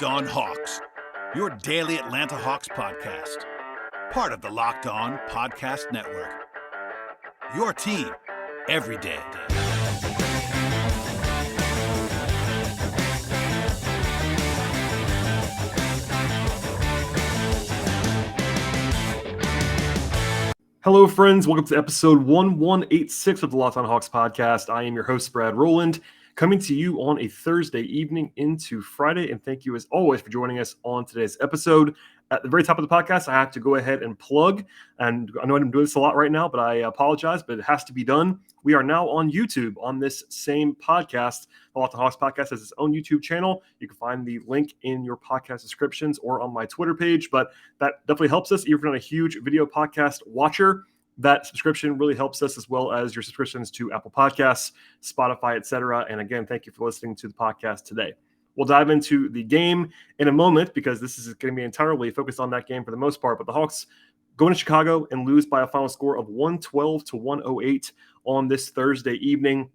Locked On Hawks, your daily Atlanta Hawks podcast. Part of the Locked On Podcast Network. Your team every day. Hello, friends. Welcome to episode 1186 of the Locked On Hawks podcast. I am your host, Brad Rowland, coming to you on a Thursday evening into Friday. And thank you, as always, for joining us on today's episode. At the very top of the podcast, I have to go ahead and plug, and I know I'm doing this a lot right now, but I apologize, but it has to be done. We are now on YouTube on this same podcast. The Locked On Hawks podcast has its own YouTube channel. You can find the link in your podcast descriptions or on my Twitter page, but that definitely helps us. Even if you're not a huge video podcast watcher, that subscription really helps us, as well as your subscriptions to Apple Podcasts, Spotify, etc. And again, thank you for listening to the podcast today. We'll dive into the game in a moment because this is going to be entirely focused on that game for the most part. But the Hawks go into Chicago and lose by a final score of 112-108 on this Thursday evening.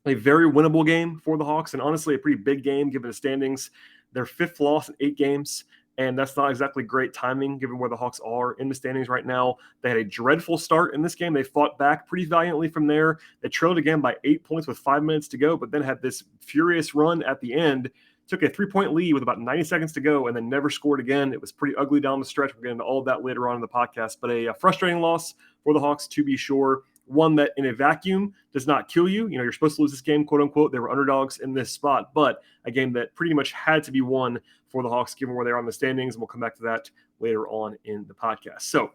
A very winnable game for the Hawks, and honestly a pretty big game given the standings. Their fifth loss in 8 games, and that's not exactly great timing given where the Hawks are in the standings right now. They had a dreadful start in this game. They fought back pretty valiantly from there. They trailed again by 8 points with 5 minutes to go, but then had this furious run at the end. Took a 3-point lead with about 90 seconds to go and then never scored again. It was pretty ugly down the stretch. We'll get into all of that later on in the podcast. But a frustrating loss for the Hawks, to be sure. One that in a vacuum does not kill you. You know, you're supposed to lose this game, quote unquote. They were underdogs in this spot, but a game that pretty much had to be won for the Hawks given where they are on the standings. And we'll come back to that later on in the podcast. So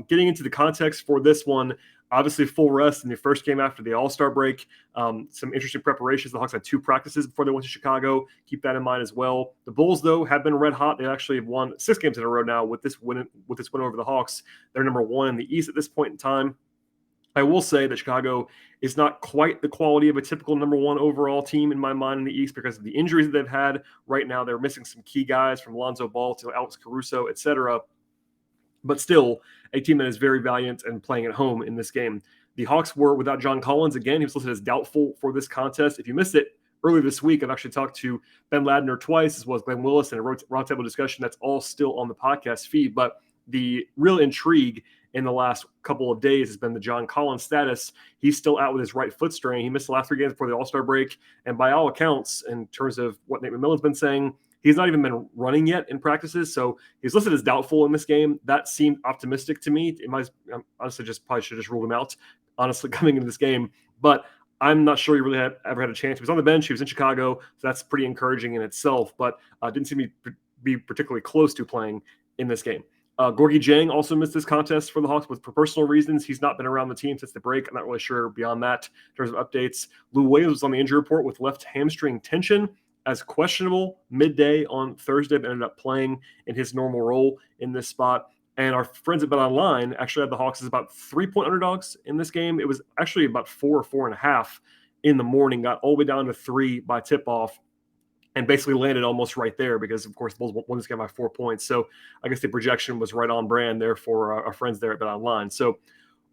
getting into the context for this one, obviously full rest in the first game after the All-Star break. Some interesting preparations. The Hawks had 2 practices before they went to Chicago. Keep that in mind as well. The Bulls, though, have been red hot. They actually have won 6 games in a row now with this win over the Hawks. They're number 1 in the East at this point in time. I will say that Chicago is not quite the quality of a typical number 1 overall team in my mind in the East because of the injuries that they've had. Right now, they're missing some key guys from Lonzo Ball to Alex Caruso, etc. But still, a team that is very valiant and playing at home in this game. The Hawks were without John Collins. Again, he was listed as doubtful for this contest. If you missed it earlier this week, I've actually talked to Ben Ladner twice, as well as Glenn Willis, in a roundtable discussion that's all still on the podcast feed. But the real intrigue in the last couple of days has been the John Collins status. He's still out with his right foot strain. He missed the last 3 games before the All-Star break. And by all accounts, in terms of what Nate McMillan's been saying, he's not even been running yet in practices, so he's listed as doubtful in this game. That seemed optimistic to me. Honestly, probably should have just ruled him out, honestly, coming into this game. But I'm not sure he really ever had a chance. He was on the bench. He was in Chicago, so that's pretty encouraging in itself, but didn't seem to be particularly close to playing in this game. Gorgui Dieng also missed this contest for the Hawks for personal reasons. He's not been around the team since the break. I'm not really sure beyond that in terms of updates. Lou Williams was on the injury report with left hamstring tension as questionable midday on Thursday, but ended up playing in his normal role in this spot. And our friends at BetOnline actually had the Hawks as about 3-point underdogs in this game. It was actually about 4 or 4.5 in the morning, got all the way down to 3 by tip-off, and basically landed almost right there because, of course, the Bulls won this game by 4 points. So I guess the projection was right on brand there for our friends there at BetOnline. So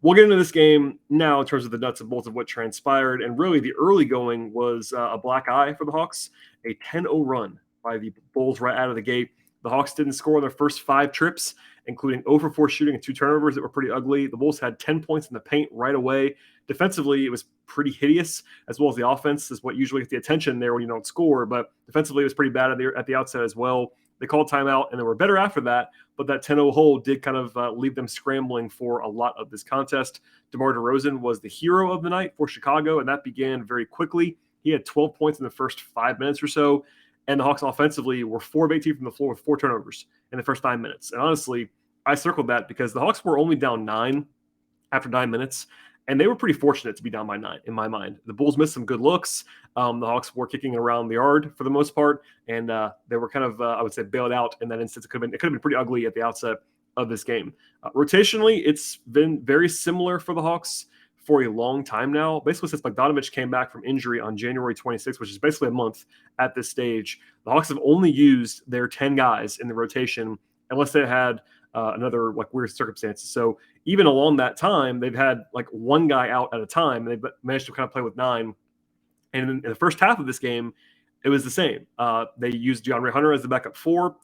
we'll get into this game now in terms of the nuts and bolts of what transpired. And really the early going was a black eye for the Hawks, a 10-0 run by the Bulls right out of the gate. The Hawks didn't score on their first 5 trips, including 0 for 4 shooting and 2 turnovers that were pretty ugly. The Bulls had 10 points in the paint right away. Defensively, it was pretty hideous, as well as the offense is what usually gets the attention there when you don't score. But defensively, it was pretty bad at the outset as well. They called timeout, and they were better after that. But that 10-0 hold did kind of leave them scrambling for a lot of this contest. Demar Derozan was the hero of the night for Chicago, and that began very quickly. He had 12 points in the first 5 minutes or so. And the Hawks offensively were 4 of 18 from the floor with 4 turnovers in the first 9 minutes. And honestly, I circled that because the Hawks were only down 9 after 9 minutes. And they were pretty fortunate to be down by 9, in my mind. The Bulls missed some good looks. The Hawks were kicking around the yard for the most part. And they were kind of, I would say, bailed out in that instance. It could have been pretty ugly at the outset of this game. Rotationally, it's been very similar for the Hawks for a long time now, basically since Bogdanovic came back from injury on January 26th, which is basically a month at this stage. The Hawks have only used their 10 guys in the rotation unless they had another weird circumstances. So even along that time, they've had one guy out at a time, and they've managed to kind of play with 9. And in the first half of this game, it was the same. They used DeAndre Hunter as the backup 4,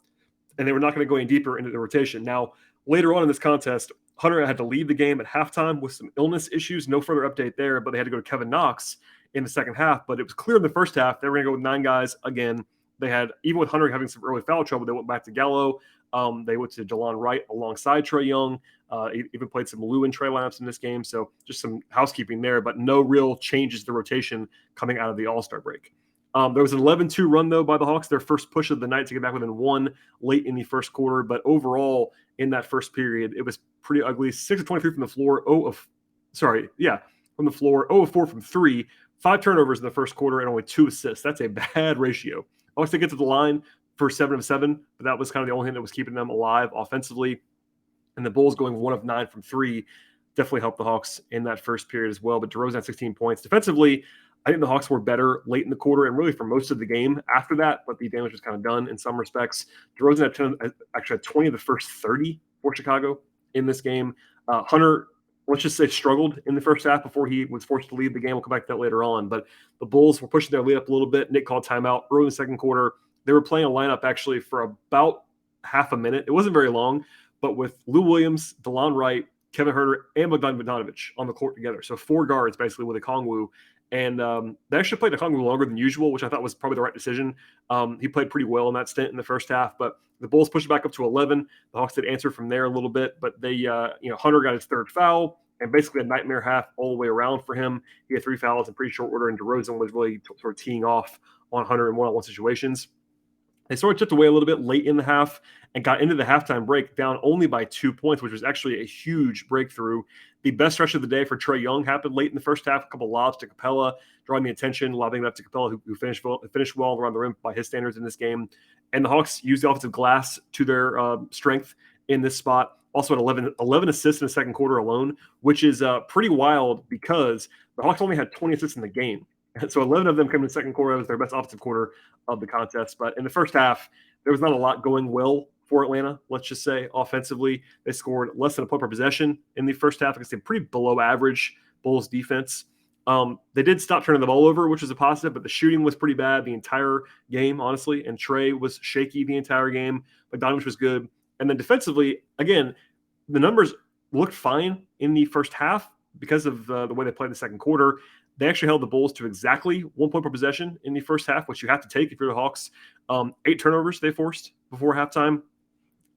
and they were not going to go any deeper into the rotation. Now, later on in this contest, Hunter had to leave the game at halftime with some illness issues. No further update there, but they had to go to Kevin Knox in the second half. But it was clear in the first half they were going to go with 9 guys again. They had, even with Hunter having some early foul trouble, they went back to Gallo. They went to Delon Wright alongside Trae Young. Even played some Lou and Trae lineups in this game. So just some housekeeping there, but no real changes to the rotation coming out of the All-Star break. There was an 11-2 run, though, by the Hawks, their first push of the night to get back within 1 late in the first quarter. But overall, in that first period, it was pretty ugly. 6 of 23 from the floor. From the floor. 0 of 4 from 3. 5 turnovers in the first quarter and only 2 assists. That's a bad ratio. Hawks did get to the line for 7 of 7, but that was kind of the only thing that was keeping them alive offensively. And the Bulls going 1 of 9 from 3 definitely helped the Hawks in that first period as well. But DeRozan had 16 points. Defensively, I think the Hawks were better late in the quarter and really for most of the game after that, but the damage was kind of done in some respects. DeRozan had 20 of the first 30 for Chicago in this game. Hunter, let's just say, struggled in the first half before he was forced to leave the game. We'll come back to that later on. But the Bulls were pushing their lead up a little bit. Nick called timeout early in the second quarter. They were playing a lineup actually for about half a minute. It wasn't very long, but with Lou Williams, Delon Wright, Kevin Herter, and Bogdanovic on the court together. So 4 guards basically with Okongwu. And they actually played Okongwu longer than usual, which I thought was probably the right decision. He played pretty well in that stint in the first half, but the Bulls pushed it back up to 11. The Hawks did answer from there a little bit, but they, Hunter got his 3rd foul and basically a nightmare half all the way around for him. He had 3 fouls in pretty short order, and DeRozan was really sort of teeing off on Hunter in one-on-one situations. They sort of chipped away a little bit late in the half and got into the halftime break down only by 2 points, which was actually a huge breakthrough. The best stretch of the day for Trae Young happened late in the first half. A couple lobs to Capella, drawing the attention, lobbing it up to Capella, who finished well around the rim by his standards in this game. And the Hawks used the offensive glass to their strength in this spot. Also had 11 assists in the second quarter alone, which is pretty wild because the Hawks only had 20 assists in the game. So 11 of them came in the second quarter. That was their best offensive quarter of the contest. But in the first half, there was not a lot going well for Atlanta, let's just say. Offensively, they scored less than a point per possession in the first half against a pretty below average Bulls defense. They did stop turning the ball over, which was a positive, but the shooting was pretty bad the entire game, honestly. And Trae was shaky the entire game. Bogdanovic was good. And then defensively, again, the numbers looked fine in the first half because of the way they played the second quarter. They actually held the Bulls to exactly 1 point per possession in the first half, which you have to take if you're the Hawks. 8 turnovers they forced before halftime.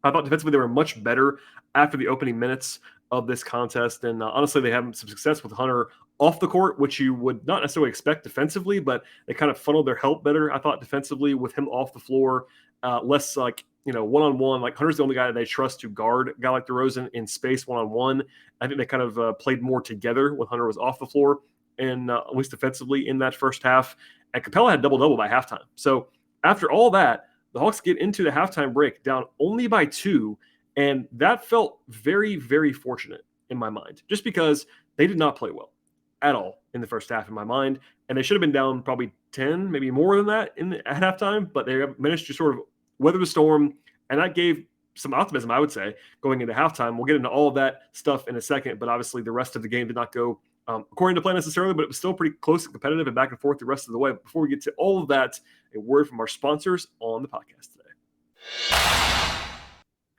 I thought defensively they were much better after the opening minutes of this contest. And honestly, they had some success with Hunter off the court, which you would not necessarily expect defensively, but they kind of funneled their help better, I thought, defensively with him off the floor. Less like, one-on-one. Like Hunter's the only guy that they trust to guard a guy like DeRozan in space one-on-one. I think they kind of played more together when Hunter was off the floor. And at least defensively in that first half. And Capella had double-double by halftime. So after all that, the Hawks get into the halftime break down only by 2, and that felt very, very fortunate in my mind, just because they did not play well at all in the first half in my mind, and they should have been down probably 10, maybe more than that at halftime, but they managed to sort of weather the storm, and that gave some optimism, I would say, going into halftime. We'll get into all of that stuff in a second, but obviously the rest of the game did not go according to plan necessarily, but it was still pretty close and competitive and back and forth the rest of the way. But before we get to all of that, a word from our sponsors on the podcast today.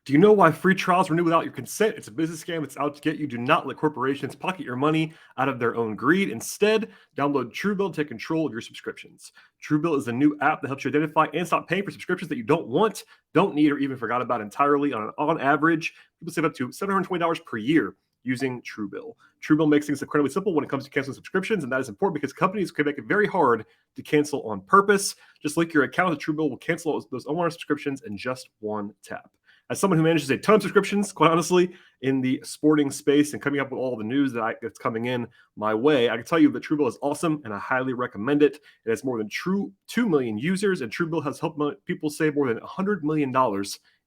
Do you know why free trials renew without your consent? It's a business scam. It's out to get you. Do not let corporations pocket your money out of their own greed. Instead, download TrueBill to take control of your subscriptions. TrueBill is a new app that helps you identify and stop paying for subscriptions that you don't want, don't need, or even forgot about entirely. On average, people save up to $720 per year using TrueBill. TrueBill makes things incredibly simple when it comes to canceling subscriptions, and that is important because companies can make it very hard to cancel on purpose. Just link your account to TrueBill will cancel those unwanted subscriptions in just one tap. As someone who manages a ton of subscriptions, quite honestly, in the sporting space and coming up with all the news that's coming in my way, I can tell you that TrueBill is awesome, and I highly recommend it. It has more than 2 million users, and TrueBill has helped people save more than $100 million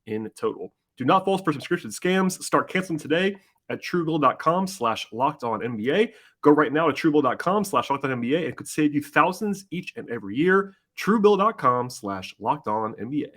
in total. Do not fall for subscription scams. Start canceling today at truebill.com/lockedonnba. Go right now to truebill.com/lockedonnba, and it could save you thousands each and every year. truebill.com/lockedonnba.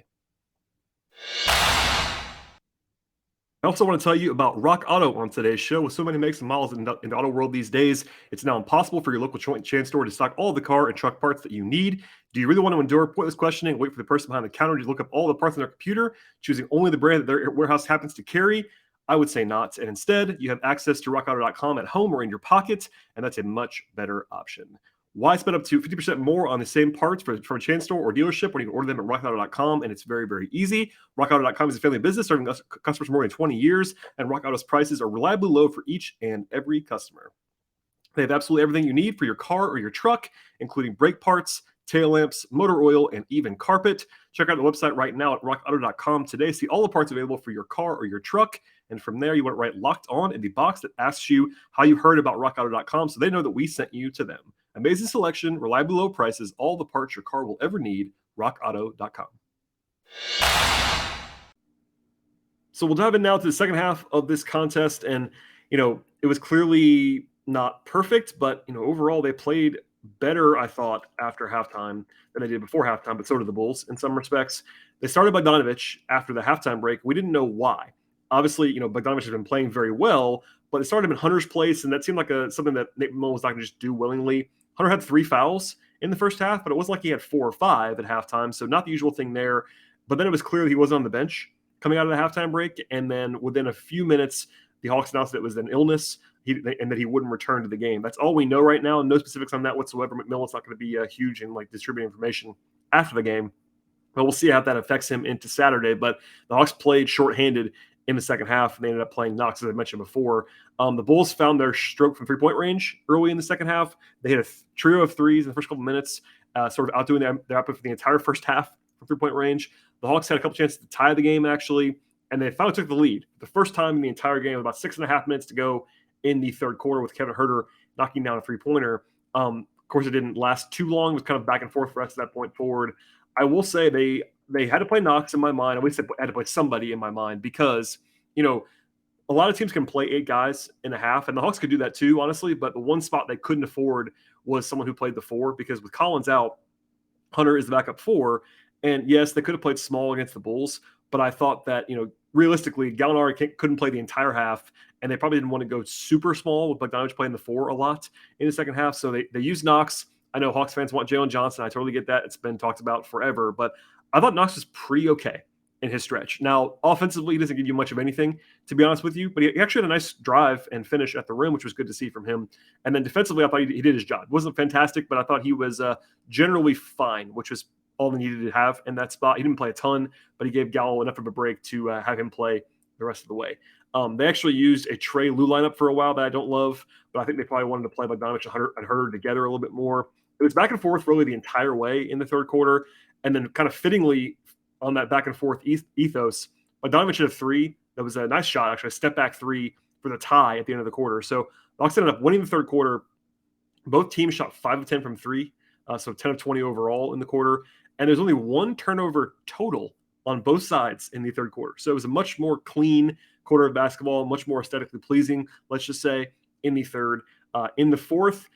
I also want to tell you about Rock Auto on today's show. With so many makes and models in the auto world these days, it's now impossible for your local chain store to stock all the car and truck parts that you need. Do you really want to endure pointless questioning and wait for the person behind the counter to look up all the parts on their computer, choosing only the brand that their warehouse happens to carry? I would say not. And instead, you have access to rockauto.com at home or in your pocket, and that's a much better option. Why spend up to 50% more on the same parts from a chain store or dealership when you can order them at rockauto.com? And it's very, very easy. Rockauto.com is a family business serving customers for more than 20 years, and Rock Auto's prices are reliably low for each and every customer. They have absolutely everything you need for your car or your truck, including brake parts, tail lamps, motor oil, and even carpet. Check out the website right now at rockauto.com today. See all the parts available for your car or your truck. And from there, you want to write Locked On in the box that asks you how you heard about rockauto.com so they know that we sent you to them. Amazing selection, reliably low prices, all the parts your car will ever need, rockauto.com. So we'll dive in now to the second half of this contest. And, it was clearly not perfect, but, overall they played better, I thought, after halftime than they did before halftime, but so did the Bulls in some respects. They started Bogdanovic after the halftime break. We didn't know why. Obviously, Bogdanovic has been playing very well, but it started him in Hunter's place, and that seemed like something that Nate McMillan was not going to just do willingly. Hunter had 3 fouls in the first half, but it wasn't like he had 4 or 5 at halftime, so not the usual thing there. But then it was clear that he wasn't on the bench coming out of the halftime break, and then within a few minutes, the Hawks announced that it was an illness and that he wouldn't return to the game. That's all we know right now, and no specifics on that whatsoever. McMillan's not going to be huge in distributing information after the game, but we'll see how that affects him into Saturday. But the Hawks played shorthanded in the second half, and they ended up playing Knox, as I mentioned before. The Bulls found their stroke from three-point range early in the second half. They hit a trio of threes in the first couple of minutes, sort of outdoing their output for the entire first half from three-point range. The Hawks had a couple chances to tie the game, actually, and they finally took the lead. The first time in the entire game, with about 6.5 minutes to go in the third quarter, with Kevin Herter knocking down a three-pointer. Of course, it didn't last too long. It was kind of back and forth for the rest of that point forward. I will say they had to play Knox in my mind. I always said had to play somebody in my mind because, a lot of teams can play 8 guys in a half, and the Hawks could do that too, honestly. But the one spot they couldn't afford was someone who played the 4, because with Collins out, Hunter is the backup 4. And yes, they could have played small against the Bulls, but I thought that, realistically, Gallinari couldn't play the entire half, and they probably didn't want to go super small with Bogdanovic playing the 4 a lot in the second half. So they used Knox. I know Hawks fans want Jalen Johnson. I totally get that. It's been talked about forever, but I thought Knox was pretty okay in his stretch. Now, offensively, he doesn't give you much of anything, to be honest with you, but he actually had a nice drive and finish at the rim, which was good to see from him. And then defensively, I thought he did his job. It wasn't fantastic, but I thought he was generally fine, which was all they needed to have in that spot. He didn't play a ton, but he gave Gallo enough of a break to have him play the rest of the way. They actually used a Trae Lue lineup for a while that I don't love, but I think they probably wanted to play Bogdanovic and Herter together a little bit more. It was back and forth really the entire way in the third quarter, and then kind of fittingly on that back and forth ethos, Bogdanovic hit a 3. That was a nice shot, actually, a step back 3 for the tie at the end of the quarter. So the Hawks ended up winning the third quarter. Both teams shot 5 of 10 from 3, so 10 of 20 overall in the quarter. And there's only 1 turnover total on both sides in the third quarter. So it was a much more clean quarter of basketball, much more aesthetically pleasing, let's just say, in the third. In the fourth,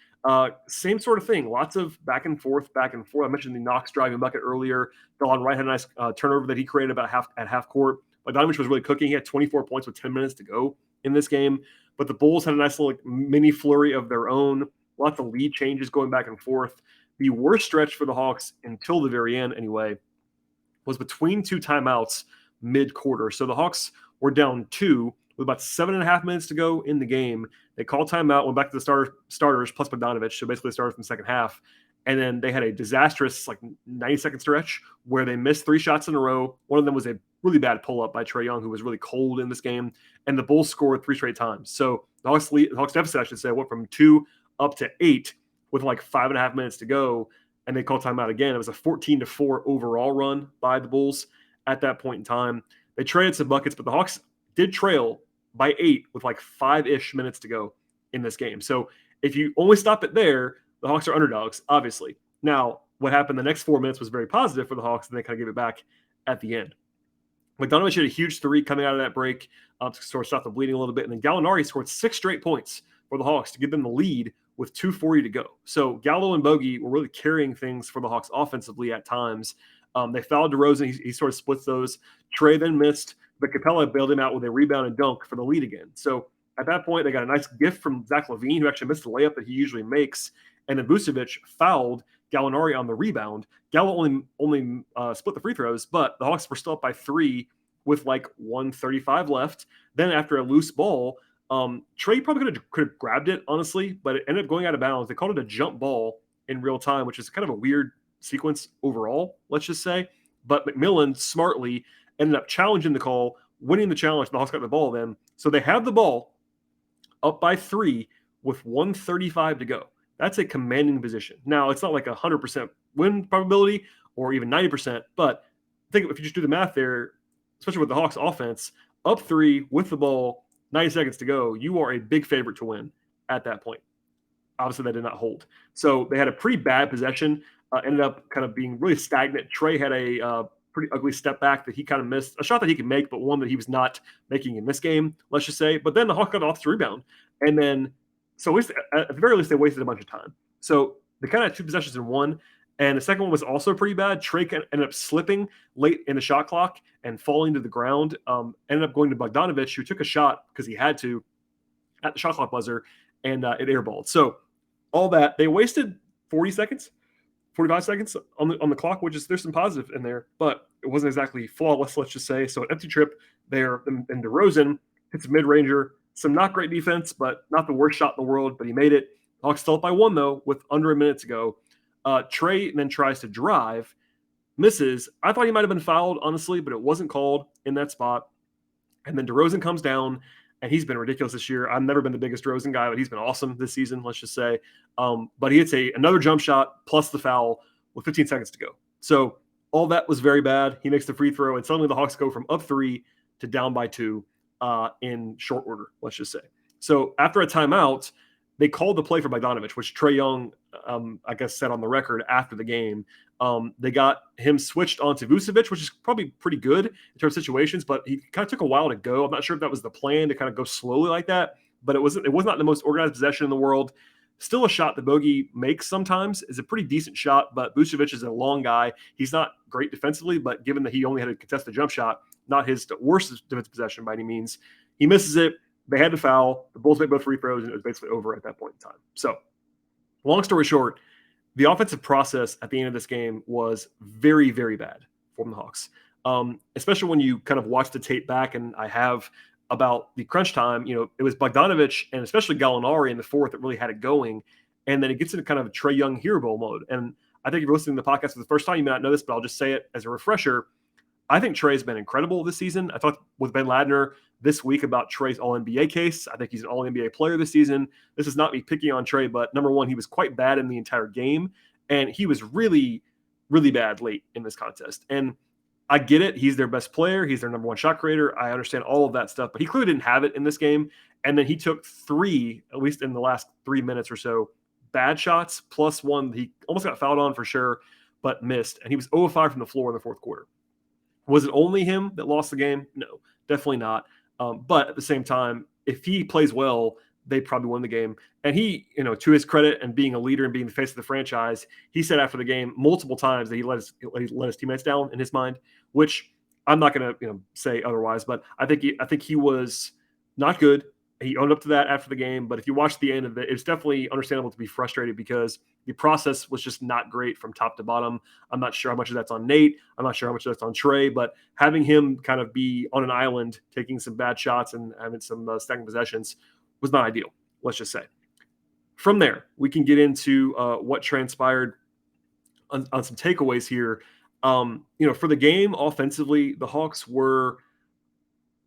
same sort of thing. Lots of back and forth. I mentioned the Knox driving bucket earlier. Delon Wright had a nice turnover that he created at half court. Bogdanovic was really cooking. He had 24 points with 10 minutes to go in this game. But the Bulls had a nice little mini flurry of their own. Lots of lead changes going back and forth. The worst stretch for the Hawks until the very end, anyway, was between 2 timeouts mid-quarter. So the Hawks were down 2 with about 7.5 minutes to go in the game. They called timeout, went back to the starters plus Bogdanovic, so basically started from the second half. And then they had a disastrous 90-second stretch where they missed 3 shots in a row. One of them was a really bad pull-up by Trae Young, who was really cold in this game. And the Bulls scored 3 straight times. So the Hawks deficit, I should say, went from 2 up to 8 with 5.5 minutes to go. And they called timeout again. It was a 14-4 overall run by the Bulls at that point in time. They traded some buckets, but the Hawks did trail by 8 with 5-ish minutes to go in this game. So if you only stop it there, the Hawks are underdogs, obviously. Now, what happened the next 4 minutes was very positive for the Hawks, and they kind of gave it back at the end. Bogdanovic had a huge 3 coming out of that break to sort of stop the bleeding a little bit. And then Gallinari scored 6 straight points for the Hawks to give them the lead with 2:40 to go. So Gallo and Bogey were really carrying things for the Hawks offensively at times. They fouled DeRozan. He sort of splits those. Trae then missed but Capella bailed him out with a rebound and dunk for the lead again. So at that point, they got a nice gift from Zach LaVine, who actually missed the layup that he usually makes. And then Vucevic fouled Gallinari on the rebound. Gallo only split the free throws, but the Hawks were still up by 3 with like 1:35 left. Then after a loose ball, Trae probably could have grabbed it, honestly, but it ended up going out of bounds. They called it a jump ball in real time, which is kind of a weird sequence overall, let's just say. But McMillan smartly ended up challenging the call, winning the challenge. The Hawks got the ball then. So they have the ball up by 3 with 1:35 to go. That's a commanding position. Now, it's not like 100% win probability or even 90%, but I think if you just do the math there, especially with the Hawks offense, up 3 with the ball, 90 seconds to go, you are a big favorite to win at that point. Obviously, that did not hold. So they had a pretty bad possession, ended up kind of being really stagnant. Trae had a pretty ugly step back that he kind of missed, a shot that he could make, but one that he was not making in this game, let's just say. But then the Hawks got off the rebound. And then, so at least, at the very least, they wasted a bunch of time. So they kind of had 2 possessions in one. And the second one was also pretty bad. Trae ended up slipping late in the shot clock and falling to the ground. Ended up going to Bogdanovic, who took a shot because he had to at the shot clock buzzer, and it airballed. So all that, they wasted 45 seconds on the clock, which is, there's some positive in there, but it wasn't exactly flawless, let's just say. So an empty trip there, and DeRozan hits a mid-ranger, some not great defense, but not the worst shot in the world, but he made it. Hawks still up by 1, though, with under a minute to go. Trae then tries to drive, misses. I thought he might have been fouled, honestly, but it wasn't called in that spot. And then DeRozan comes down, and he's been ridiculous this year. I've never been the biggest DeRozan guy, but he's been awesome this season, let's just say. But he hits another jump shot plus the foul with 15 seconds to go. So all that was very bad. He makes the free throw, and suddenly the Hawks go from up 3 to down by 2 in short order, let's just say. So after a timeout, they called the play for Bogdanovic, which Trae Young, I guess, said on the record after the game. They got him switched onto Vucevic, which is probably pretty good in terms of situations, but he kind of took a while to go. I'm not sure if that was the plan to kind of go slowly like that, but it was not the most organized possession in the world. Still a shot that Bogey makes sometimes is a pretty decent shot, but Vucevic is a long guy. He's not great defensively, but given that he only had a contested jump shot, not his worst defensive possession by any means, he misses it. They had to foul. The Bulls made both free throws, and it was basically over at that point in time. So, long story short, the offensive process at the end of this game was very, very bad from the Hawks, especially when you kind of watch the tape back, and I have about the crunch time. You know, it was Bogdanovic and especially Gallinari in the fourth that really had it going, and then it gets into kind of a Trae Young hero ball mode. And I think if you're listening to the podcast for the first time, you may not know this, but I'll just say it as a refresher. I think Trae's been incredible this season. I talked with Ben Ladner this week about Trae's All-NBA case. I think he's an All-NBA player this season. This is not me picking on Trae, but number one, he was quite bad in the entire game, and he was really, really bad late in this contest. And I get it. He's their best player. He's their number one shot creator. I understand all of that stuff, but he clearly didn't have it in this game. And then he took 3, at least in the last 3 minutes or so, bad shots, plus one he almost got fouled on for sure, but missed. And he was 0 of 5 from the floor in the fourth quarter. Was it only him that lost the game? No, definitely not. But at the same time, if he plays well, they probably win the game. And he, you know, to his credit and being a leader and being the face of the franchise, he said after the game multiple times that he let his teammates down in his mind, which I'm not going to say otherwise. But I think he was not good. He owned up to that after the game. But if you watch the end of it, it's definitely understandable to be frustrated because the process was just not great from top to bottom. I'm not sure how much of that's on Nate. I'm not sure how much of that's on Trae. But having him kind of be on an island, taking some bad shots and having some stacking possessions was not ideal, let's just say. From there, we can get into what transpired on some takeaways here. For the game, offensively, the Hawks were,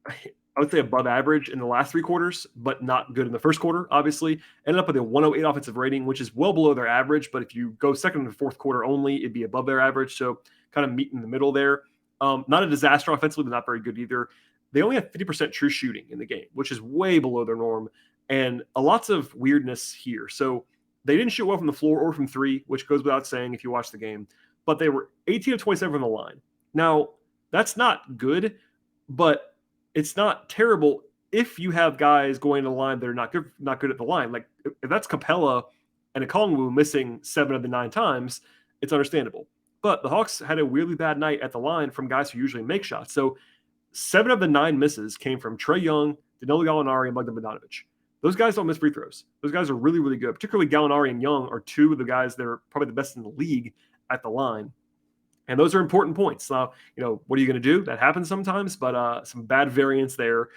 I would say, above average in the last 3 quarters, but not good in the first quarter, obviously. Ended up with a 108 offensive rating, which is well below their average. But if you go second and fourth quarter only, it'd be above their average. So kind of meet in the middle there. Not a disaster offensively, but not very good either. They only have 50% true shooting in the game, which is way below their norm. And lots of weirdness here. So they didn't shoot well from the floor or from 3, which goes without saying if you watch the game. But they were 18 of 27 from the line. Now, that's not good, but it's not terrible if you have guys going to the line that are not good at the line. Like if that's Capella and Okongwu missing 7 of the 9 times, it's understandable. But the Hawks had a weirdly bad night at the line from guys who usually make shots. So 7 of the 9 misses came from Trae Young, Danilo Gallinari, and Bogdanovic. Those guys don't miss free throws. Those guys are really, really good. Particularly Gallinari and Young are 2 of the guys that are probably the best in the league at the line. And those are important points. Now, what are you going to do? That happens sometimes, but some bad variance there.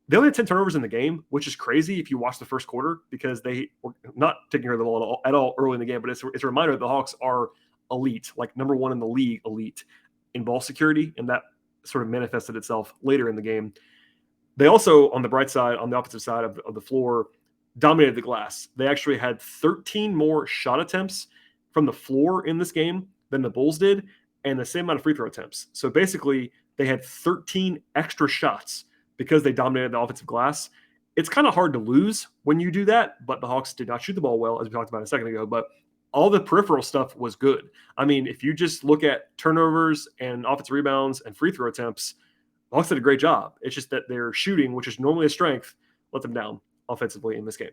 They only had 10 turnovers in the game, which is crazy if you watch the first quarter, because they were not taking care of the ball at all early in the game. But it's a reminder that the Hawks are elite, like number 1 in the league, elite in ball security, and that sort of manifested itself later in the game. They also, on the bright side, on the opposite side of the floor, dominated the glass. They actually had 13 more shot attempts from the floor in this game than the Bulls did, and the same amount of free throw attempts. So basically, they had 13 extra shots because they dominated the offensive glass. It's kind of hard to lose when you do that, but the Hawks did not shoot the ball well, as we talked about a second ago, but all the peripheral stuff was good. I mean, if you just look at turnovers and offensive rebounds and free throw attempts, the Hawks did a great job. It's just that their shooting, which is normally a strength, let them down offensively in this game.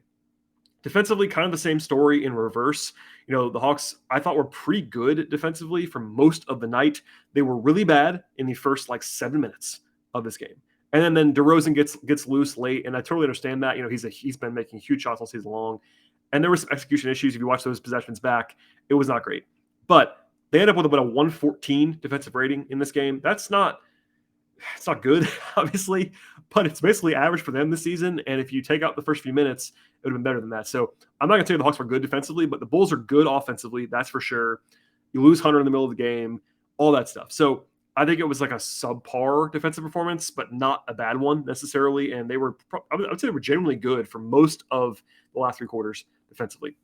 Defensively, kind of the same story in reverse. The Hawks, I thought, were pretty good defensively for most of the night. They were really bad in the first 7 minutes of this game. And then DeRozan gets loose late, and I totally understand that. He's been making huge shots all season long. And there were some execution issues. If you watch those possessions back, it was not great. But they ended up with about a 114 defensive rating in this game. It's not good, obviously, but it's basically average for them this season. And if you take out the first few minutes, it would have been better than that. So I'm not going to tell you the Hawks were good defensively, but the Bulls are good offensively. That's for sure. You lose Hunter in the middle of the game, all that stuff. So I think it was like a subpar defensive performance, but not a bad one necessarily. And I would say they were generally good for most of the last 3 quarters defensively.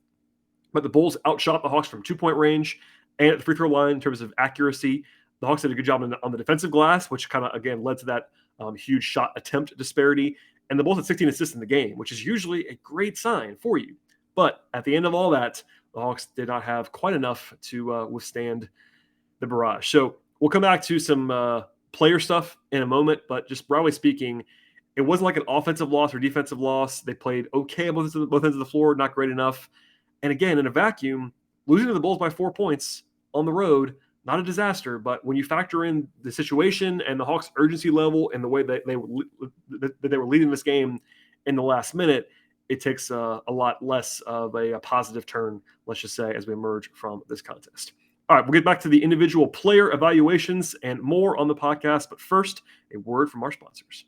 But the Bulls outshot the Hawks from 2-point range and at the free throw line in terms of accuracy. The Hawks did a good job on the defensive glass, which kind of, again, led to that huge shot attempt disparity. And the Bulls had 16 assists in the game, which is usually a great sign for you. But at the end of all that, the Hawks did not have quite enough to withstand the barrage. So we'll come back to some player stuff in a moment, but just broadly speaking, it wasn't like an offensive loss or defensive loss. They played okay on both ends of the floor, not great enough. And again, in a vacuum, losing to the Bulls by 4 points on the road, not a disaster, but when you factor in the situation and the Hawks' urgency level and the way that they were leading this game in the last minute, it takes a lot less of a positive turn, let's just say, as we emerge from this contest. All right, we'll get back to the individual player evaluations and more on the podcast, but first, a word from our sponsors.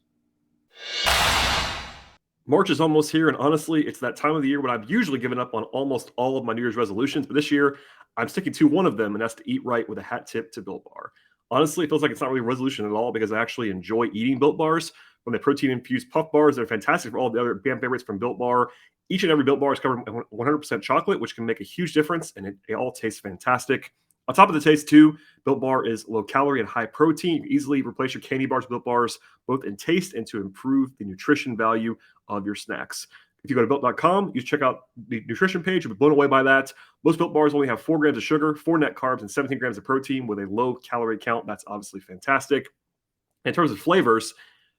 March is almost here, and honestly, it's that time of the year when I've usually given up on almost all of my New Year's resolutions, but this year, I'm sticking to one of them, and that's to eat right with a hat tip to Built Bar. Honestly, it feels like it's not really a resolution at all because I actually enjoy eating Built Bars. From the protein-infused puff bars, they're fantastic for all the other fan favorites from Built Bar. Each and every Built Bar is covered in 100% chocolate, which can make a huge difference, and it all tastes fantastic. On top of the taste, too, Built Bar is low-calorie and high-protein. You can easily replace your candy bars with Built Bars, both in taste and to improve the nutrition value of your snacks. If you go to Built.com, you check out the nutrition page. You'll be blown away by that. Most Built Bars only have 4 grams of sugar, 4 net carbs, and 17 grams of protein with a low-calorie count. That's obviously fantastic. In terms of flavors,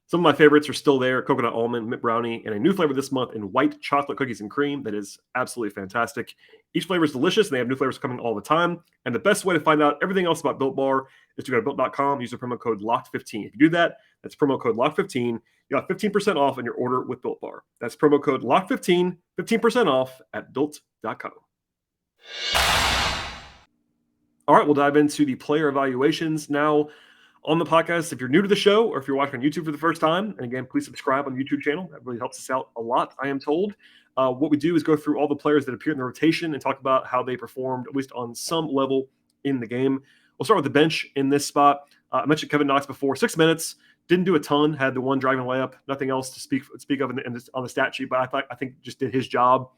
some of my favorites are still there: coconut almond, mint brownie, and a new flavor this month in white chocolate cookies and cream that is absolutely fantastic. Each flavor is delicious, and they have new flavors coming all the time. And the best way to find out everything else about Built Bar is to go to Built.com, use the promo code LOCKED15. If you do that, that's promo code LOCKED15. You got 15% off on your order with Built Bar. That's promo code LOCKED15, 15% off at Built.com. All right, we'll dive into the player evaluations now on the podcast. If you're new to the show or if you're watching on YouTube for the first time, and again, please subscribe on the YouTube channel. That really helps us out a lot, I am told. What we do is go through all the players that appear in the rotation and talk about how they performed, at least on some level in the game. We'll start with the bench in this spot. I mentioned Kevin Knox before. 6 minutes, didn't do a ton, had the one driving layup, nothing else to speak of on the stat sheet, but I think just did his job.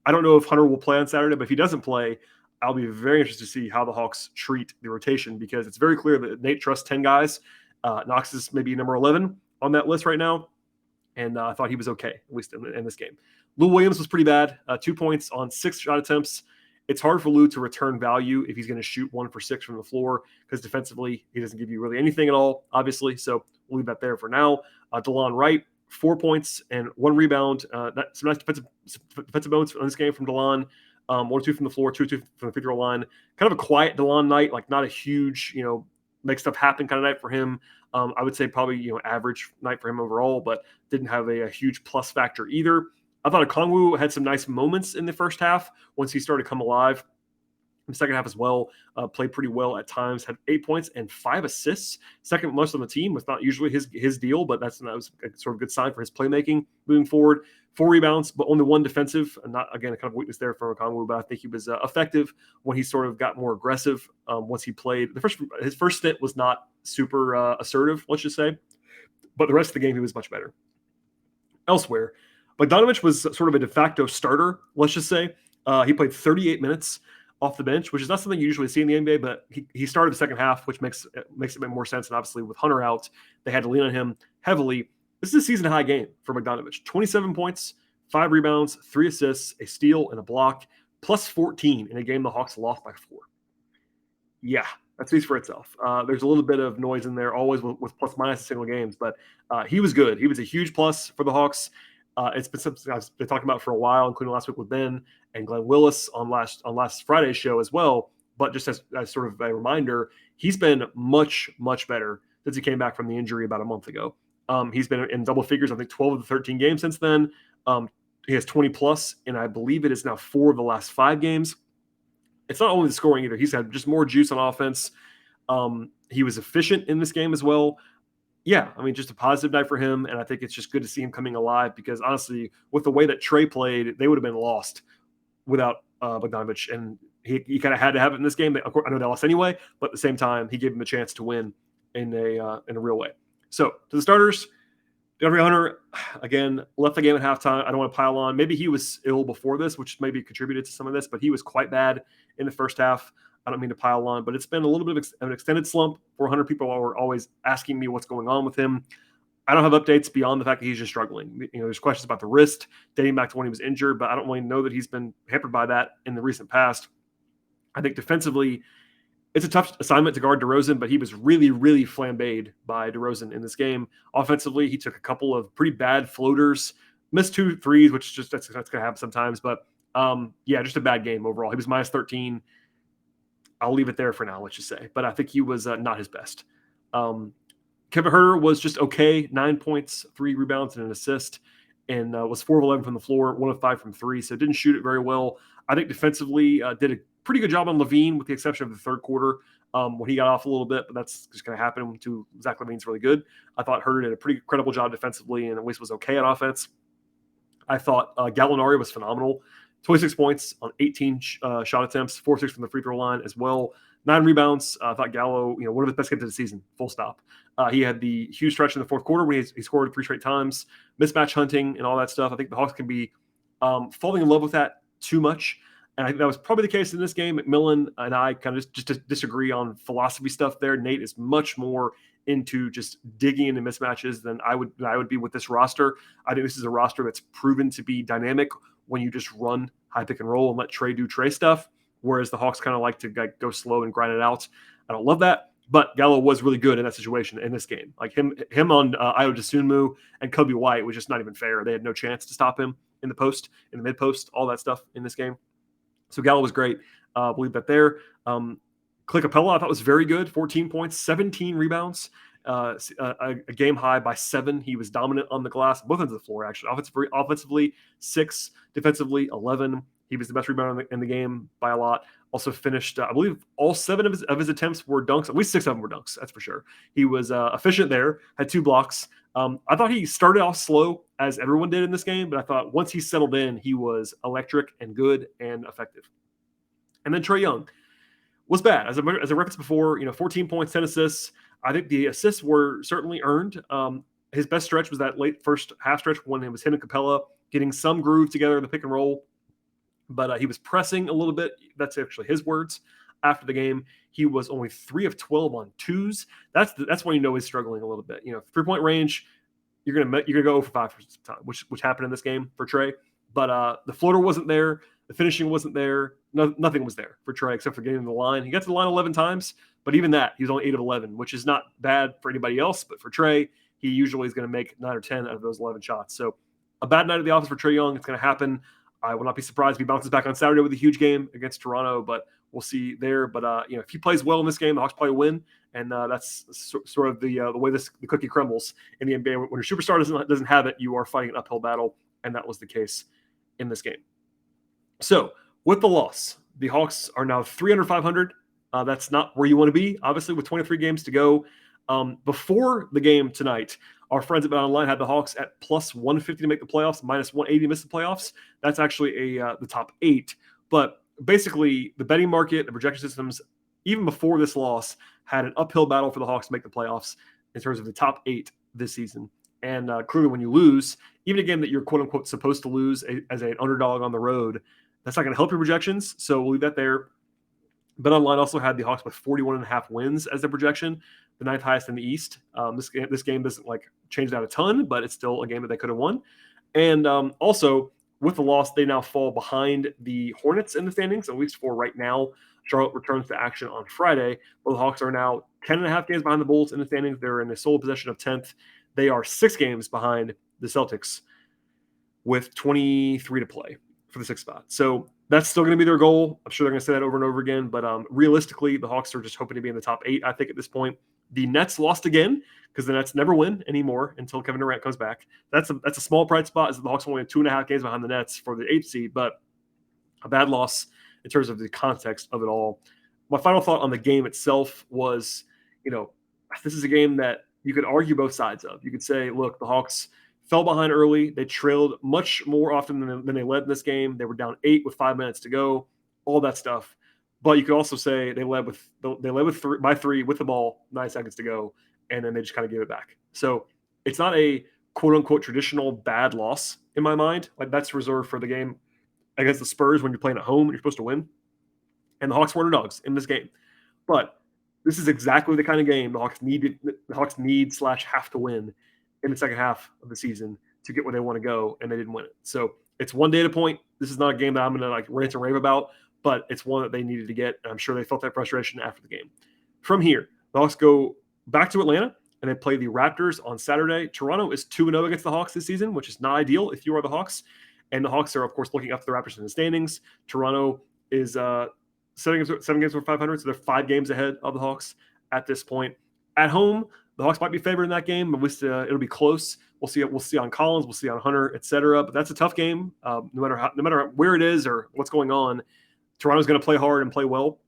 I don't know if Hunter will play on Saturday, but if he doesn't play, I'll be very interested to see how the Hawks treat the rotation, because it's very clear that Nate trusts 10 guys. Knox is maybe number 11 on that list right now, and I thought he was okay, at least in this game. Lou Williams was pretty bad, 2 points on 6 shot attempts. It's hard for Lou to return value if he's going to shoot 1 for 6 from the floor, because defensively, he doesn't give you really anything at all, obviously, so we'll leave that there for now. Delon Wright, 4 points and 1 rebound. Some nice defensive moments in this game from Delon. 1 or 2 from the floor, 2 or 2 from the free throw line. Kind of a quiet Delon night, like not a huge, make stuff happen kind of night for him. I would say probably average night for him overall, but didn't have a huge plus factor either. I thought Okongwu had some nice moments in the first half once he started to come alive. In the second half as well, played pretty well at times, had 8 points and 5 assists. Second most on the team was not usually his deal, but that was a sort of good sign for his playmaking moving forward. 4 rebounds, but only 1 defensive. Not, again, a kind of weakness there for Okongwu, but I think he was effective when he sort of got more aggressive once he played. His first stint was not super assertive, let's just say, but the rest of the game he was much better. Elsewhere, Bogdanovic was sort of a de facto starter, let's just say. He played 38 minutes off the bench, which is not something you usually see in the NBA, but he started the second half, which makes it make more sense. And obviously with Hunter out, they had to lean on him heavily. This is a season high game for Bogdanovic. 27 points, 5 rebounds, 3 assists, a steal, and a block, plus 14 in a game the Hawks lost by 4. Yeah, that speaks for itself. There's a little bit of noise in there, always with plus minus in single games, but he was good. He was a huge plus for the Hawks. It's been something I've been talking about for a while, including last week with Ben and Glenn Willis on last Friday's show as well. But just as sort of a reminder, he's been much, much better since he came back from the injury about a month ago. He's been in double figures, I think 12 of the 13 games since then. He has 20 plus, and I believe it is now 4 of the last 5 games. It's not only the scoring either. He's had just more juice on offense. He was efficient in this game as well. Yeah, I mean, just a positive night for him, and I think it's just good to see him coming alive because, honestly, with the way that Trae played, they would have been lost without Bogdanovic, and he kind of had to have it in this game. I know they lost anyway, but at the same time, he gave him a chance to win in a real way. So, to the starters, DeAndre Hunter, again, left the game at halftime. I don't want to pile on. Maybe he was ill before this, which maybe contributed to some of this, but he was quite bad in the first half. I don't mean to pile on, but it's been a little bit of an extended slump for Hunter. People are always asking me what's going on with him. I don't have updates beyond the fact that he's just struggling. There's questions about the wrist dating back to when he was injured, but I don't really know that he's been hampered by that in the recent past. I think defensively, it's a tough assignment to guard DeRozan, but he was really, really flambéed by DeRozan in this game. Offensively, he took a couple of pretty bad floaters, missed 2 threes, which that's going to happen sometimes. But just a bad game overall. He was minus 13. I'll leave it there for now, let's just say. But I think he was not his best. Kevin Herter was just okay. 9 points, 3 rebounds, and an assist, and was 4 of 11 from the floor, 1 of 5 from 3. So didn't shoot it very well. I think defensively did a pretty good job on Levine, with the exception of the third quarter when he got off a little bit. But that's just going to happen to Zach Levine's really good. I thought Herter did a pretty credible job defensively, and at least was okay on offense. I thought Gallinari was phenomenal. 26 points on 18 shot attempts, 4-6 from the free throw line as well. 9 rebounds. I thought Gallo, one of his best games of the season, full stop. He had the huge stretch in the fourth quarter when he scored 3 straight times, mismatch hunting and all that stuff. I think the Hawks can be falling in love with that too much. And I think that was probably the case in this game. McMillan and I kind of just disagree on philosophy stuff there. Nate is much more into just digging into mismatches than I would be with this roster. I think this is a roster that's proven to be dynamic when you just run high pick and roll and let Trae do Trae stuff, whereas the Hawks kind of like to go slow and grind it out. I don't love that, but Gallo was really good in that situation in this game. Like him on Ayo Dosunmu and Kobe White was just not even fair. They had no chance to stop him in the post, in the mid post, all that stuff in this game. So Gallo was great. Believe that there. Clint Capella I thought was very good. 14 points, 17 rebounds. A game high by 7. He was dominant on the glass, both ends of the floor, actually. Offensively, 6. Defensively, 11. He was the best rebounder in the game by a lot. Also finished, I believe, all 7 of his attempts were dunks. At least 6 of them were dunks, that's for sure. He was efficient there, had 2 blocks. I thought he started off slow, as everyone did in this game, but I thought once he settled in, he was electric and good and effective. And then Trae Young was bad. As I referenced before, 14 points, 10 assists. I think the assists were certainly earned. His best stretch was that late first half stretch when it was him and Capella getting some groove together in the pick and roll. But he was pressing a little bit. That's actually his words after the game. He was only 3 of 12 on 2s. That's when he's struggling a little bit. 3-point range, you're gonna go over 5 for some time, which happened in this game for Trae. But the floater wasn't there. The finishing wasn't there. Nothing was there for Trae except for getting to the line. He got to the line 11 times, but even that, he was only 8 of 11, which is not bad for anybody else. But for Trae, he usually is going to make 9 or 10 out of those 11 shots. So a bad night at the office for Trae Young. It's going to happen. I will not be surprised if he bounces back on Saturday with a huge game against Toronto, but we'll see there. But if he plays well in this game, the Hawks probably win, and that's sort of the way the cookie crumbles in the NBA. When your superstar doesn't have it, you are fighting an uphill battle, and that was the case in this game. So with the loss, the Hawks are now 300-500. That's not where you want to be, obviously, with 23 games to go. Before the game tonight, our friends at BetOnline had the Hawks at plus 150 to make the playoffs, minus 180 to miss the playoffs. That's actually the top 8. But basically, the betting market, the projection systems, even before this loss, had an uphill battle for the Hawks to make the playoffs in terms of the top 8 this season. And clearly, when you lose, even a game that you're quote-unquote supposed to lose as an underdog on the road, that's not going to help your projections. So we'll leave that there. BetOnline also had the Hawks with 41.5 wins as their projection, the 9th highest in the East. This game doesn't change that a ton, but it's still a game that they could have won. And also, with the loss, they now fall behind the Hornets in the standings, at least for right now. Charlotte returns to action on Friday. But the Hawks are now 10.5 games behind the Bulls in the standings. They're in the sole possession of 10th. They are 6 games behind the Celtics with 23 to play for the 6th spot. So that's still going to be their goal. I'm sure they're going to say that over and over again. But realistically, the Hawks are just hoping to be in the top 8, I think, at this point. The Nets lost again because the Nets never win anymore until Kevin Durant comes back. That's a small bright spot, is that the Hawks are only 2.5 games behind the Nets for the 8th seed, but a bad loss in terms of the context of it all. My final thought on the game itself was, this is a game that you could argue both sides of. You could say, look, the Hawks fell behind early. They trailed much more often than they led in this game. They were down 8 with 5 minutes to go, all that stuff. But you could also say they led by 3 with the ball, 9 seconds to go, and then they just kind of gave it back. So it's not a quote-unquote traditional bad loss in my mind. That's reserved for the game against the Spurs when you're playing at home and you're supposed to win. And the Hawks were underdogs in this game. But this is exactly the kind of game the Hawks need/have to win in the second half of the season to get where they want to go, and they didn't win it. So it's one data point. This is not a game that I'm going to rant and rave about, but it's one that they needed to get, and I'm sure they felt that frustration after the game. From here, the Hawks go back to Atlanta, and they play the Raptors on Saturday. Toronto is 2-0 against the Hawks this season, which is not ideal if you are the Hawks. And the Hawks are, of course, looking up to the Raptors in the standings. Toronto is 7 games over 500, so they're 5 games ahead of the Hawks at this point. At home, the Hawks might be favored in that game, but it'll be close. We'll see on Collins, we'll see on Hunter, etc. But that's a tough game, no matter where it is or what's going on. Toronto's going to play hard and play well.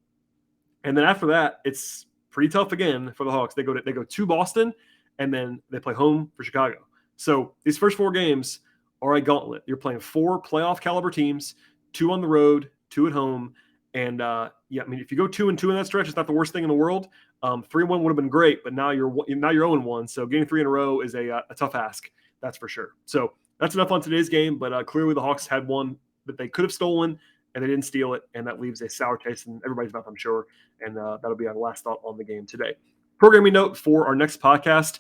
And then after that, it's pretty tough again for the Hawks. They go to Boston, and then they play home for Chicago. So these first 4 games are a gauntlet. You're playing 4 playoff caliber teams, 2 on the road, 2 at home. And if you go 2-2 in that stretch, it's not the worst thing in the world. 3-1 would have been great, but now you're 0-1. So getting 3 in a row is a tough ask, that's for sure. So that's enough on today's game. But clearly the Hawks had one that they could have stolen, and they didn't steal it, and that leaves a sour taste in everybody's mouth, I'm sure. And that'll be our last thought on the game today. Programming note for our next podcast: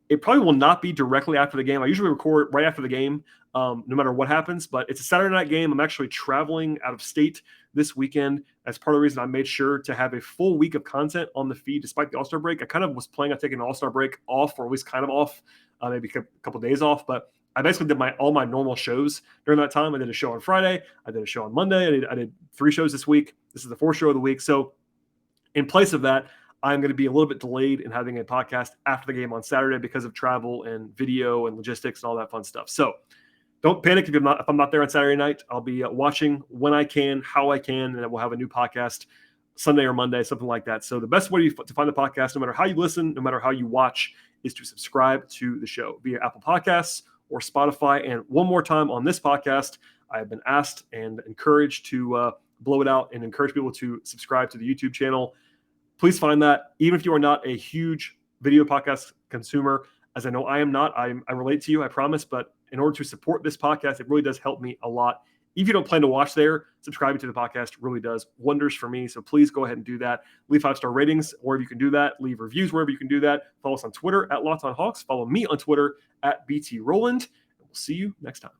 it probably will not be directly after the game. I usually record right after the game, no matter what happens, but it's a Saturday night game. I'm actually traveling out of state this weekend. That's part of the reason I made sure to have a full week of content on the feed despite the All-Star break. I kind of was planning on taking an All-Star break off, or at least kind of off, maybe a couple days off, but I basically did all my normal shows during that time. I did a show on Friday. I did a show on Monday. I did 3 shows this week. This is the 4th show of the week. So in place of that, I'm going to be a little bit delayed in having a podcast after the game on Saturday because of travel and video and logistics and all that fun stuff. So don't panic if I'm not there on Saturday night. I'll be watching when I can, how I can, and then we'll have a new podcast Sunday or Monday, something like that. So the best way to find the podcast, no matter how you listen, no matter how you watch, is to subscribe to the show via Apple Podcasts or Spotify. And one more time on this podcast, I have been asked and encouraged to blow it out and encourage people to subscribe to the YouTube channel. Please find that, even if you are not a huge video podcast consumer, as I know I am not. I relate to you, I promise. But in order to support this podcast, it really does help me a lot. If you don't plan to watch there, subscribing to the podcast really does wonders for me. So please go ahead and do that. Leave 5-star ratings wherever you can do that. Leave reviews wherever you can do that. Follow us on Twitter at LockedOnHawks. Follow me on Twitter at BT Rowland. And we'll see you next time.